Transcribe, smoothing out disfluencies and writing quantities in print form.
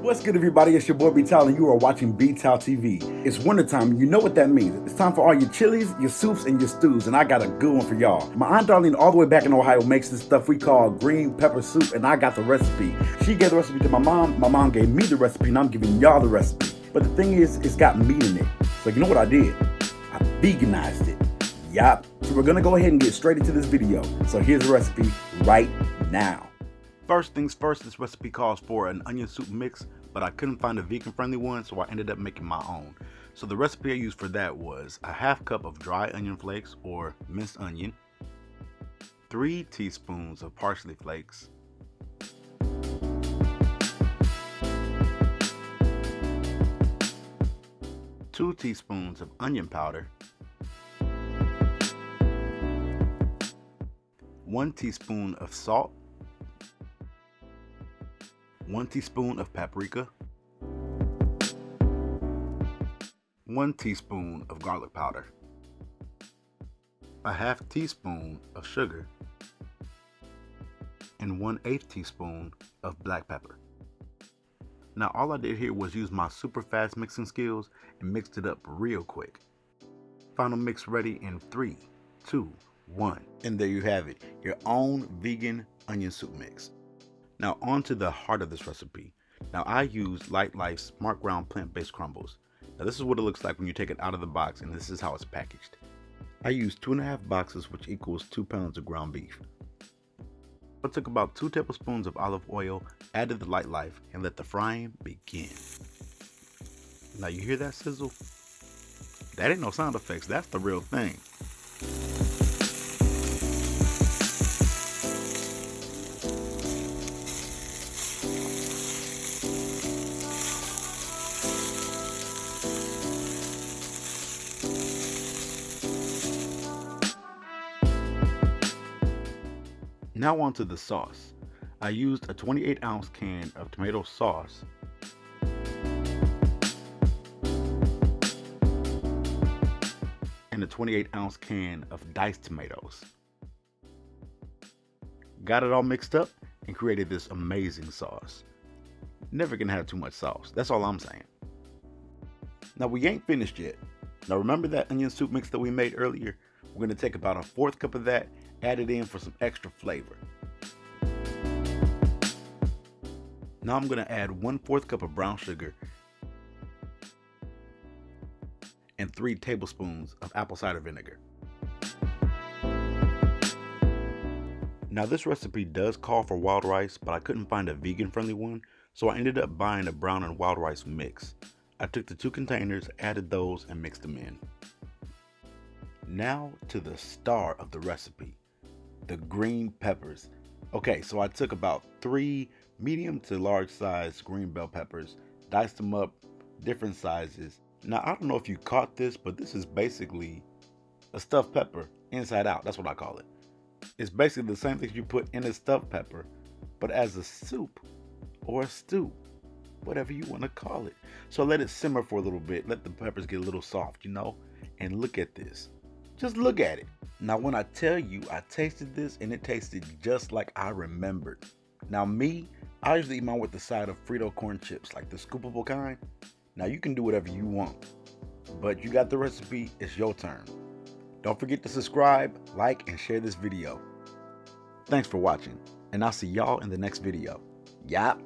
What's good, everybody? It's your boy B-Tal, and you are watching BTalTV. It's wintertime, you know what that means. It's time for all your chilies, your soups, and your stews, and I got a good one for y'all. My Aunt Darlene, all the way back in Ohio, makes this stuff we call green pepper soup, and I got the recipe. She gave the recipe to my mom gave me the recipe, and I'm giving y'all the recipe. But the thing is, it's got meat in it. So you know what I did? I veganized it. Yup. So we're gonna go ahead and get straight into this video. So here's the recipe right now. First things first, this recipe calls for an onion soup mix, but I couldn't find a vegan-friendly one, so I ended up making my own. So the recipe I used for that was a half cup of dry onion flakes or minced onion, 3 teaspoons of parsley flakes, 2 teaspoons of onion powder, 1 teaspoon of salt, 1 teaspoon of paprika, 1 teaspoon of garlic powder, a half teaspoon of sugar, and 1/8 teaspoon of black pepper. Now all I did here was use my super fast mixing skills and mixed it up real quick. Final mix ready in 3, 2, 1. And there you have it, your own vegan onion soup mix. Now on to the heart of this recipe. Now I use LightLife Smart Ground plant-based crumbles. Now this is what it looks like when you take it out of the box, and this is how it's packaged. I used 2.5 boxes, which equals 2 pounds of ground beef. I took about 2 tablespoons of olive oil, added the LightLife, and let the frying begin. Now you hear that sizzle? That ain't no sound effects, that's the real thing. Now on to the sauce. I used a 28-ounce can of tomato sauce, and a 28-ounce can of diced tomatoes. Got it all mixed up and created this amazing sauce. Never gonna have too much sauce, that's all I'm saying. Now we ain't finished yet. Now remember that onion soup mix that we made earlier? We're gonna take about a 1/4 cup of that, add it in for some extra flavor. Now I'm gonna add 1/4 cup of brown sugar and 3 tablespoons of apple cider vinegar. Now this recipe does call for wild rice, but I couldn't find a vegan friendly one, so I ended up buying a brown and wild rice mix. I took the 2 containers, added those, and mixed them in. Now to the star of the recipe, the green peppers. Okay, so I took about 3 medium to large size green bell peppers, diced them up, different sizes. Now I don't know if you caught this, but this is basically a stuffed pepper inside out. That's what I call it. It's basically the same thing you put in a stuffed pepper, but as a soup or a stew, whatever you want to call it. So let it simmer for a little bit, let the peppers get a little soft, and look at this. Just look at it. Now when I tell you I tasted this and it tasted just like I remembered. Now me, I usually eat mine with the side of Frito corn chips, like the scoopable kind. Now you can do whatever you want, but you got the recipe, it's your turn. Don't forget to subscribe, like, and share this video. Thanks for watching, and I'll see y'all in the next video. Yap.